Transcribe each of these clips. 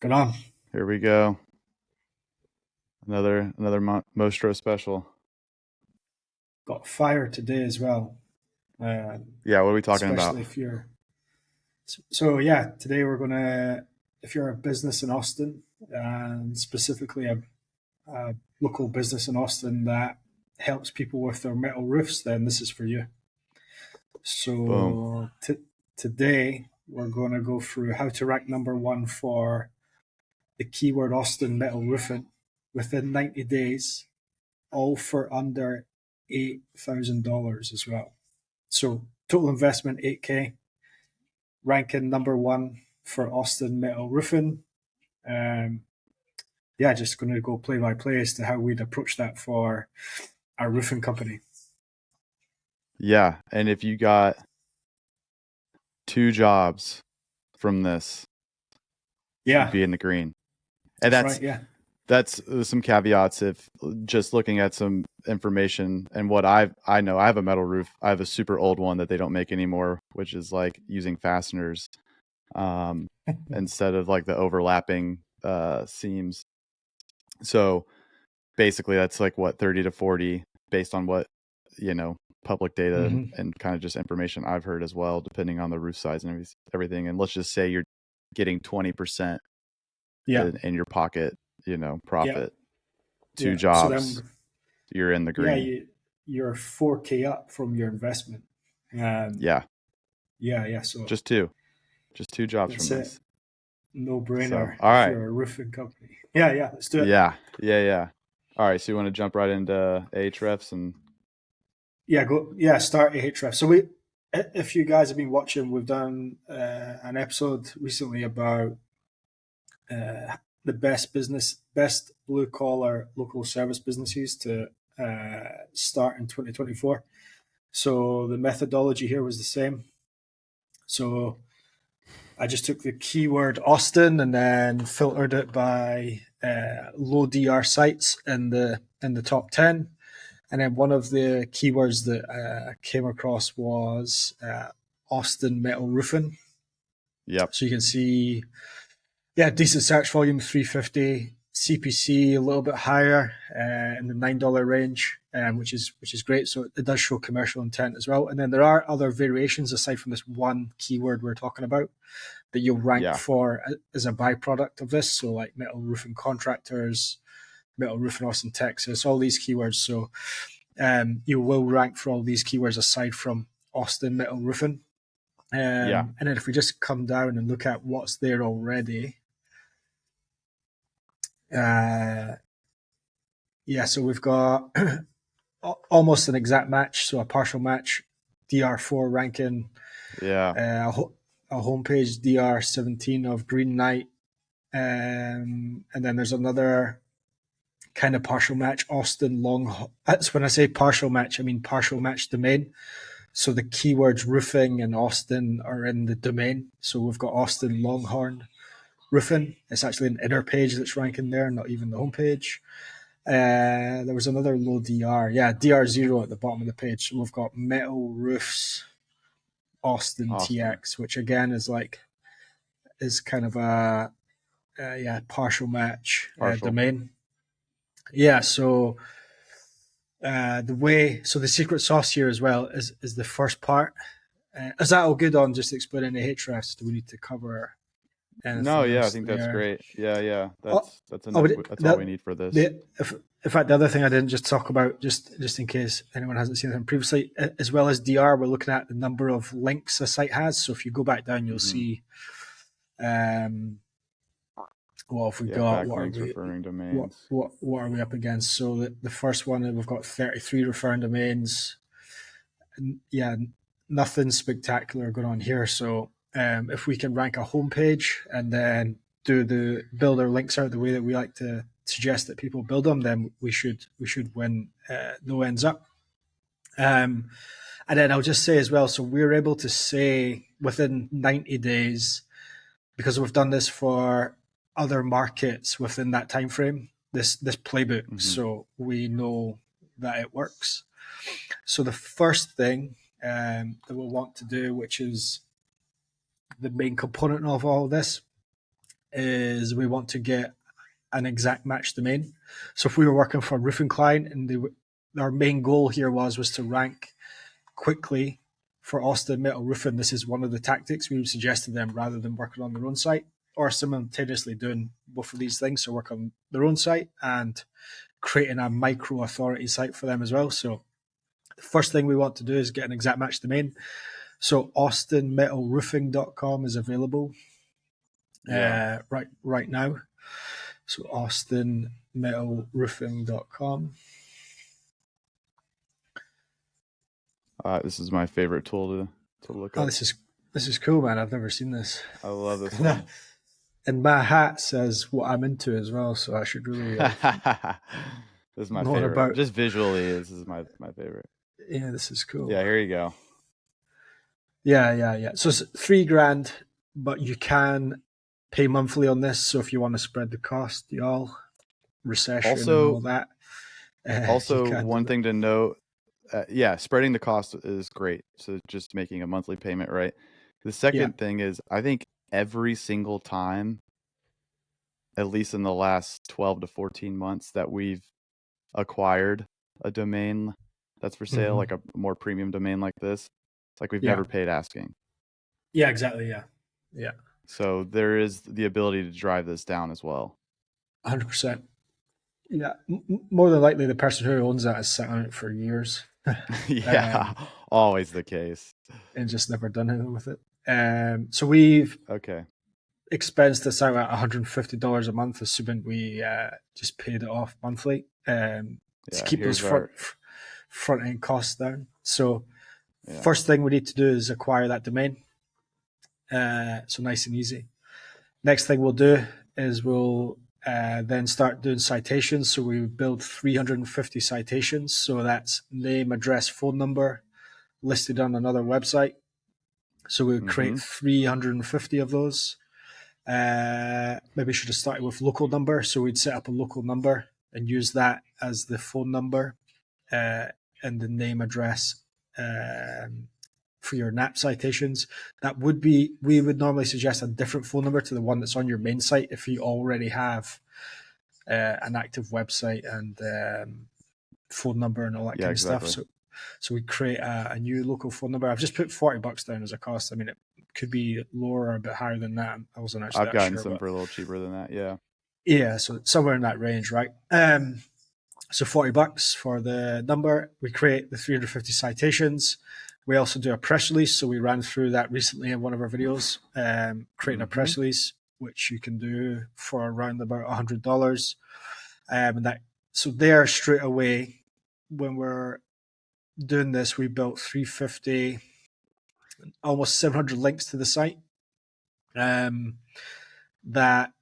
Good on. Here we go. Another Mostro special. Got fire today as well. Yeah, what are we talking about? Especially if you're. So yeah, today we're gonna. If you're a business in Austin, and specifically a local business in Austin that helps people with their metal roofs, then this is for you. Boom. So today we're going to go through how to rank number one for the keyword Austin metal roofing within 90 days, all for under $8,000 as well. So total investment 8K, ranking number one for Austin metal roofing. Um, yeah, just going to go play by play as to how we'd approach that for our roofing company. Yeah, and if you got 2 jobs from this, you'd Yeah, be in the green. And that's right. Yeah, that's some caveats. If just looking at some information and what I know, I have a metal roof. I have a super old one that they don't make anymore, which is like using fasteners instead of like the overlapping seams. So basically, that's like what 30 to 40 based on what public data mm-hmm. and kind of just information I've heard as well, depending on the roof size and everything. And let's just say you're getting 20% Yeah, in your pocket, yeah, profit. Two yeah. So jobs, then, you're in the yeah, green. you're 4K up from your investment. Um, Yeah, yeah, yeah. So just two jobs from that's it. this. No So, brainer all if right. you're a roofing company. Yeah, yeah. Let's do it. Yeah. All right. So you want to jump right into Ahrefs and Yeah, go. Yeah, start Ahrefs. So if you guys have been watching, we've done an episode recently about the best blue collar local service businesses to start in 2024. So the methodology here was the same. So I just took the keyword Austin and then filtered it by low DR sites in the top 10. And then one of the keywords that came across was Austin metal roofing. yep. So you can see, yeah, decent search volume, 350, CPC a little bit higher in the $9 range, which is great. So it does show commercial intent as well. And then there are other variations aside from this one keyword we're talking about that you'll rank Yeah. for as a byproduct of this. So like metal roofing contractors, metal roofing Austin, Texas, all these keywords. So you will rank for all these keywords aside from Austin metal roofing. Yeah. And then if we just come down and look at what's there already, yeah, so we've got almost an exact match, so a partial match, DR4 ranking, Yeah. a homepage DR17 of Green Knight, and then there's another kind of partial match, Austin Long. That's when I say partial match, I mean partial match domain. So the keywords roofing and Austin are in the domain. So we've got Austin Longhorn roofing. It's actually an inner page that's ranking there, not even the homepage. There was another low DR. Yeah, DR0 at the bottom of the page. So we've got metal roofs, Austin Austin. TX, which again is kind of a partial match Partial. domain. Yeah, so the secret sauce here as well is the first part. Is that all good on just explaining the Ahrefs? Do we need to cover No, anything yeah, I else think that's there? great. Yeah. Oh, That's oh, enough. but That's all we need for this. if, in fact, the other thing I didn't just talk about, just in case anyone hasn't seen them previously, as well as DR, we're looking at the number of links a site has. So if you go back down, you'll Mm-hmm. see, well, if we Yeah, got backlinks, referring domains. what are we up against? So the first one we've got 33 referring domains. And yeah, nothing spectacular going on here. So if we can rank a homepage and then build our links out the way that we like to suggest that people build them, then we should win no ends up. And then I'll just say as well, so we're able to say within 90 days, because we've done this for other markets within that time frame, this playbook, Mm-hmm. so we know that it works. So the first thing that we'll want to do, which is the main component of all of this, is we want to get an exact match domain. So if we were working for a roofing client and our main goal here was to rank quickly for Austin Metal Roofing, this is one of the tactics we would suggest to them rather than working on their own site or simultaneously doing both of these things. So work on their own site and creating a micro authority site for them as well. So the first thing we want to do is get an exact match domain. So austinmetalroofing.com is available Yeah. right now. So austinmetalroofing.com. This is my favorite tool to look Oh, up. this is cool, man. I've never seen this. I love this one. And my hat says what I'm into as well, so I should really This is my know favorite. about. Just visually, this is my favorite. Yeah, this is cool. Yeah, here you go. Yeah. So it's $3,000, but you can pay monthly on this. So if you want to spread the cost, y'all, recession Also, and all that. Also, one thing to note, spreading the cost is great. So just making a monthly payment, right? The second thing is, I think every single time, at least in the last 12 to 14 months, that we've acquired a domain that's for sale, like a more premium domain like this, it's like we've never paid asking. Yeah, exactly. Yeah. So there is the ability to drive this down as well. 100%. Yeah, more than likely the person who owns that has sat on it for years. Yeah, always the case. And just never done anything with it. So we've Okay. expensed this out at $150 a month, assuming we just paid it off monthly to keep those front end costs down. So first thing we need to do is acquire that domain. So nice and easy. Next thing we'll do is we'll then start doing citations. So we build 350 citations. So that's name, address, phone number listed on another website. So we would create 350 of those. Maybe should have started with local number. So we'd set up a local number and use that as the phone number and the name, address for your NAP citations. We would normally suggest a different phone number to the one that's on your main site if you already have an active website and phone number and all that kind of stuff. So we create a new local phone number. I've just put $40 down as a cost. I mean, it could be lower or a bit higher than that. I wasn't actually. I've gotten some for a little cheaper than that. Yeah. Yeah, so somewhere in that range, right? So $40 for the number. We create the 350 citations. We also do a press release. So we ran through that recently in one of our videos, creating a press release, which you can do for around about $100. So there straight away, when we're doing this, we built 350, almost 700 links to the site that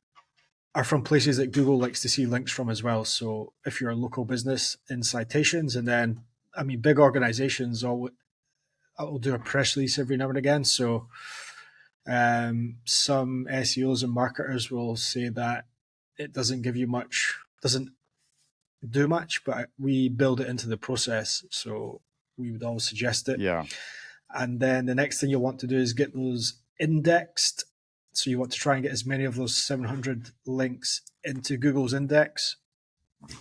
are from places that Google likes to see links from as well. So if you're a local business in citations, and then, I mean, big organizations will do a press release every now and again. So some SEOs and marketers will say that it doesn't give you much, doesn't do much, but we build it into the process. So we would always suggest it. Yeah. And then the next thing you'll want to do is get those indexed. So you want to try and get as many of those 700 links into Google's index.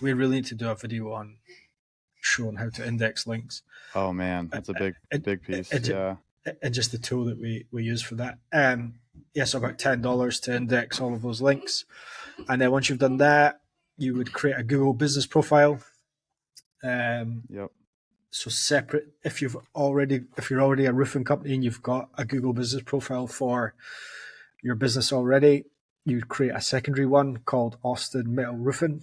We really need to do a video on showing how to index links. Oh man, that's a big piece. Yeah. And just the tool that we use for that. So about $10 to index all of those links. And then once you've done that, you would create a Google business profile. Yep. So separate, if you're already a roofing company and you've got a Google business profile for your business already, you'd create a secondary one called Austin Metal Roofing,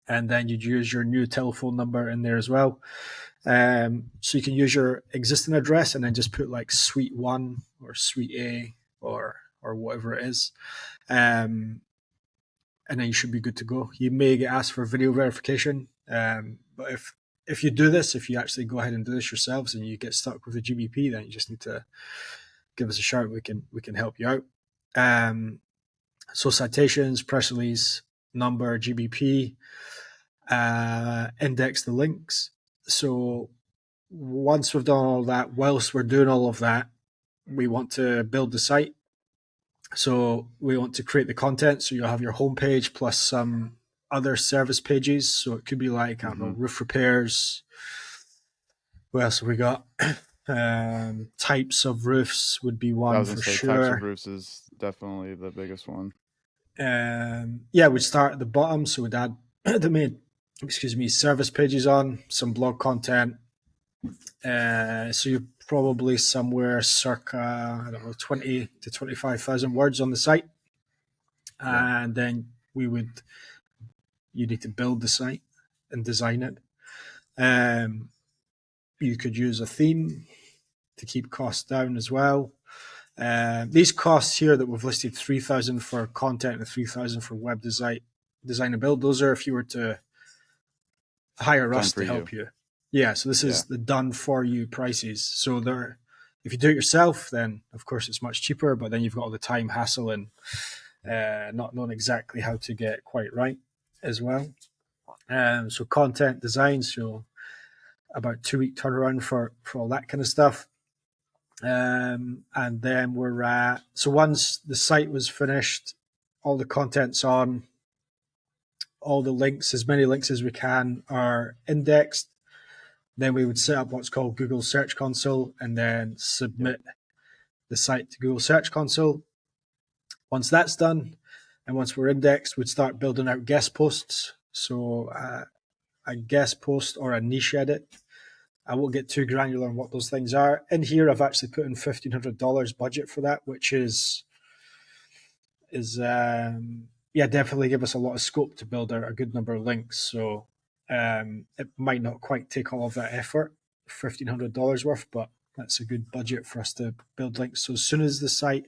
and then you'd use your new telephone number in there as well. So you can use your existing address and then just put like Suite 1 or Suite A or whatever it is. And then you should be good to go. You may get asked for video verification, but if you do this, if you actually go ahead and do this yourselves and you get stuck with the GBP, then you just need to give us a shout. We can help you out. So citations, press release, number, GBP, index the links. So once we've done all that, whilst we're doing all of that, we want to build the site. So we want to create the content. So you'll have your homepage plus some other service pages. So it could be like, I don't know, Mm-hmm. roof repairs. What else have we got? Types of roofs would be I one was gonna for say types of sure. roofs is definitely the biggest one. Yeah, we'd start at the bottom. So we'd add the main, service pages on, some blog content. So you're probably somewhere circa, I don't know, 20 to 25,000 words on the site. Yeah. And then you need to build the site and design it. Um, you could use a theme to keep costs down as well. These costs here that we've listed, 3,000 for content and 3,000 for web design and build. Those are if you were to hire Done us for to you. help you. Yeah, so this Yeah. is the done for you prices. So there, if you do it yourself, then of course it's much cheaper. But then you've got all the time hassle and not knowing exactly how to get it quite right as well. So content design, so about 2 week turnaround for all that kind of stuff. And then we're at, so once the site was finished, all the content's on, all the links, as many links as we can, are indexed. Then we would set up what's called Google Search Console and then Yep. submit the site to Google Search Console. Once that's done, and once we're indexed, we'd start building out guest posts. So a guest post or a niche edit. I won't get too granular on what those things are. In here, I've actually put in $1,500 budget for that, which is yeah, definitely give us a lot of scope to build out a good number of links. So it might not quite take all of that effort, $1,500 worth, but that's a good budget for us to build links. So as soon as the site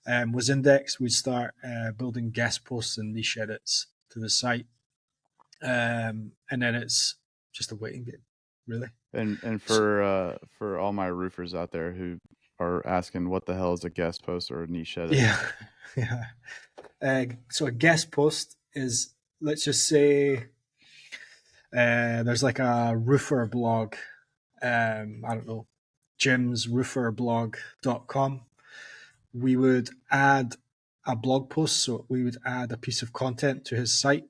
was indexed, we'd start building guest posts and niche edits to the site, and then it's just a waiting game, really. And for all my roofers out there who are asking what the hell is a guest post or a niche edit. Yeah, yeah. So a guest post is, let's just say, there's like a roofer blog. I don't know, jimsrooferblog.com. We would add a blog post, so we would add a piece of content to his site,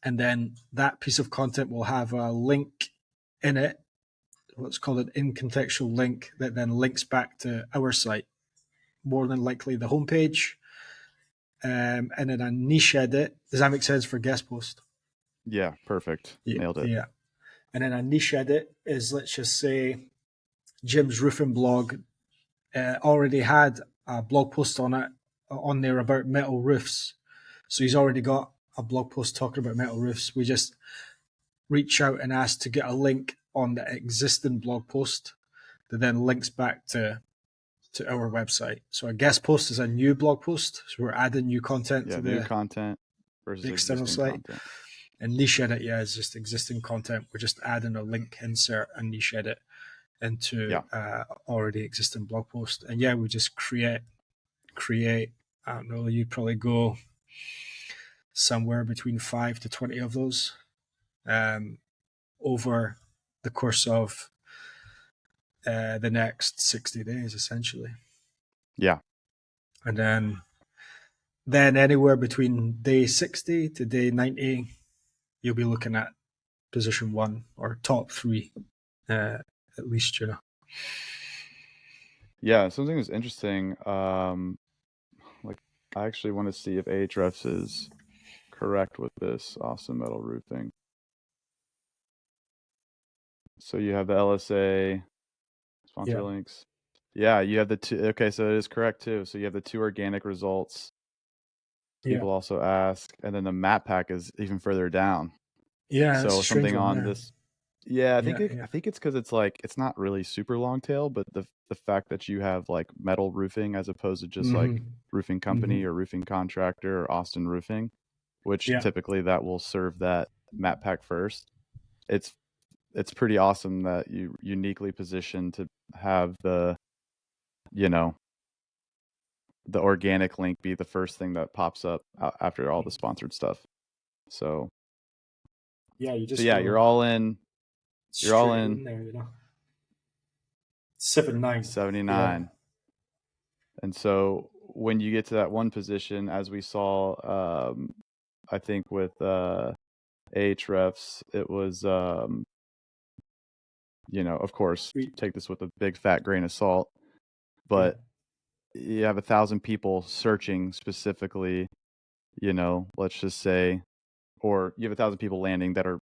and then that piece of content will have a link in it, what's called an in-contextual link that then links back to our site, more than likely the homepage. And then a niche edit. Does that make sense for guest post? Yeah, perfect. Yeah, Nailed it. yeah. And then a niche edit is, let's just say, Jim's roofing blog already had a blog post on there about metal roofs. So he's already got a blog post talking about metal roofs. We just reach out and ask to get a link on the existing blog post that then links back to our website. So a guest post is a new blog post. So we're adding new content Yeah, to new the content versus external existing site. content. And niche edit, yeah, is just existing content. We're just adding a link insert and niche edit into Yeah. already existing blog post. And yeah, we just create. I don't know. You'd probably go somewhere between 5 to 20 of those um, over the course of the next 60 days, essentially. Yeah. And then anywhere between day 60 to day 90, you'll be looking at position one or top three, at least, you know. Yeah, something that's interesting. Like I actually want to see if Ahrefs is correct with this awesome metal roofing. So you have the LSA sponsor Yeah. links. Yeah, you have the two. Okay, so it is correct too. So you have the two organic results. Yeah. People also ask, and then the map pack is even further down. Yeah. That's So a strange something one on there. this. Yeah, Yeah. Yeah. I think it's because it's like it's not really super long tail, but the fact that you have like metal roofing as opposed to just like Mm-hmm. roofing company Mm-hmm. or roofing contractor or Austin Roofing, which Yeah. typically that will serve that map pack first. It's it's pretty awesome that you uniquely positioned to have the, you know, the organic link be the first thing that pops up after all the sponsored stuff. So Yeah. You so just yeah, go you're all in. You're all straight in in there, you know. 7-9. Yeah. 79. And so when you get to that one position, as we saw, I think with Ahrefs, it was, of course, We, take this with a big fat grain of salt, yeah. but you have 1,000 people searching specifically, let's just say, or you have 1,000 people landing that are,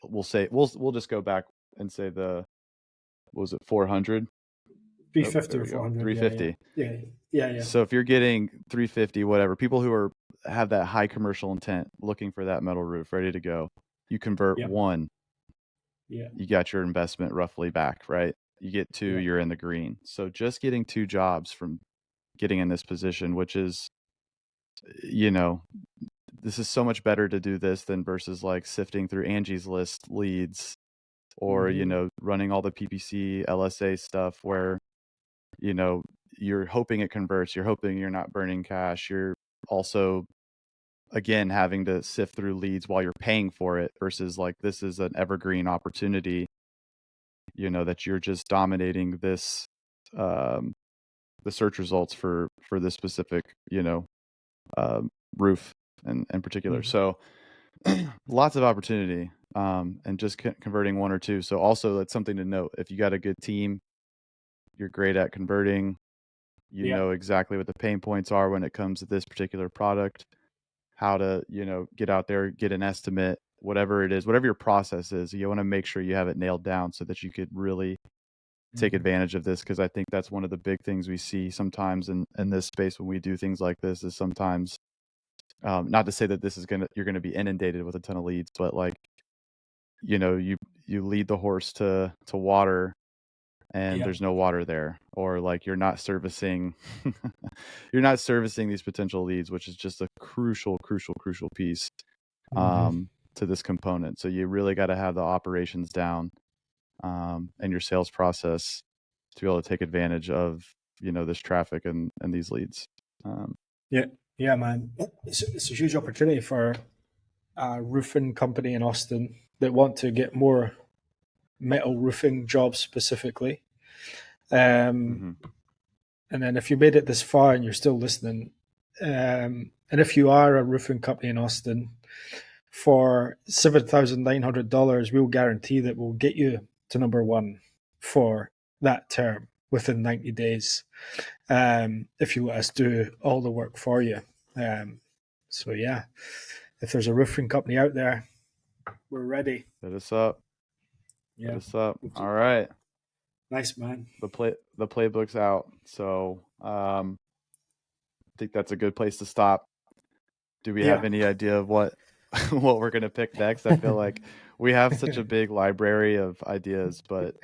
we'll say, we'll just go back and say what was it, 400? Oh, 350 there or we go, 400. Yeah, yeah. 350. Yeah, yeah, yeah. So if you're getting 350, whatever, people who have that high commercial intent, looking for that metal roof, ready to go, you convert Yeah, one, yeah, you got your investment roughly back, right? You get two, yeah. you're in the green. So just getting 2 jobs from getting in this position, which is, you know, this is so much better to do this than versus like sifting through Angie's List leads or, Mm-hmm. running all the PPC, LSA stuff where, you know, you're hoping it converts, you're hoping you're not burning cash. You're also, again, having to sift through leads while you're paying for it versus like this is an evergreen opportunity, that you're just dominating this, um, the search results for this specific, um, roof in particular. Mm-hmm. So lots of opportunity, and just converting one or two. So also that's something to note. If you got a good team, you're great at converting, you Yeah. know exactly what the pain points are when it comes to this particular product, how to, get out there, get an estimate, whatever it is, whatever your process is, you want to make sure you have it nailed down so that you could really take Mm-hmm. advantage of this. Cause I think that's one of the big things we see sometimes in this space when we do things like this is sometimes, not to say that this is you're going to be inundated with a ton of leads, but like, you lead the horse to water and Yeah. there's no water there, or like you're not servicing you're not servicing these potential leads, which is just a crucial piece, Mm-hmm. to this component. So you really got to have the operations down, and your sales process to be able to take advantage of, this traffic and these leads. Yeah. Yeah, man. It's a huge opportunity for a roofing company in Austin that want to get more metal roofing jobs specifically. Um, Mm-hmm. and then if you made it this far and you're still listening, and if you are a roofing company in Austin, for $7,900, we'll guarantee that we'll get you to number one for that term within 90 days. If you let us do all the work for you. Um, so yeah, if there's a roofing company out there, we're ready. Hit us up. Hit Yeah, us up. All right. nice man. The playbook's out. So, I think that's a good place to stop. Do we have Yeah, any idea of what what we're gonna pick next? I feel like we have such a big library of ideas, but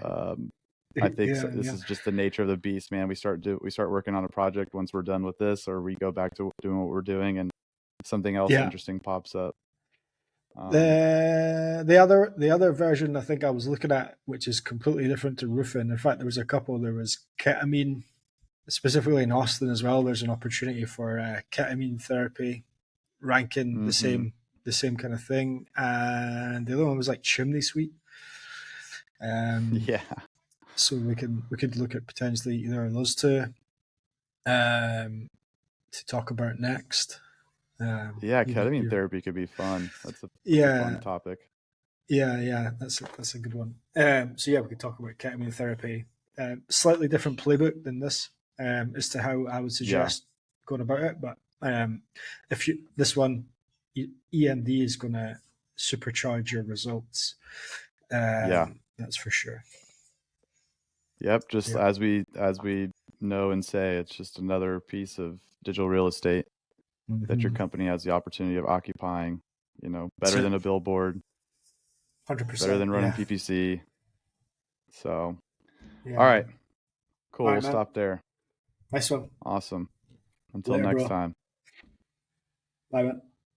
I think yeah, this yeah, is just the nature of the beast, man. We start working on a project once we're done with this, or we go back to doing what we're doing, and something else yeah. interesting pops up. Um, The other version I think I was looking at, which is completely different to roofing. In fact, there was a couple. There was ketamine, specifically in Austin as well. There's an opportunity for ketamine therapy, ranking mm-hmm. the same kind of thing, and the other one was like chimney sweep. Um, Yeah, so we could look at potentially either of those two um, to talk about next. yeah. Ketamine Either therapy could be fun. That's a fun yeah, topic. yeah. That's a good one. So yeah, we could talk about ketamine therapy. Slightly different playbook than this as to how I would Yeah, suggest going about it. But if you this one, EMD is going to supercharge your results. yeah. That's for sure. Yep, just Yeah. as we know and say, it's just another piece of digital real estate that your Mm-hmm. company has the opportunity of occupying, That's better than it. a billboard, better 100%. than running Yeah. PPC. So, Yeah, all right, man. All cool. right, We'll man. stop there. Nice one. Awesome. Until Later, next bro. time. Bye, man.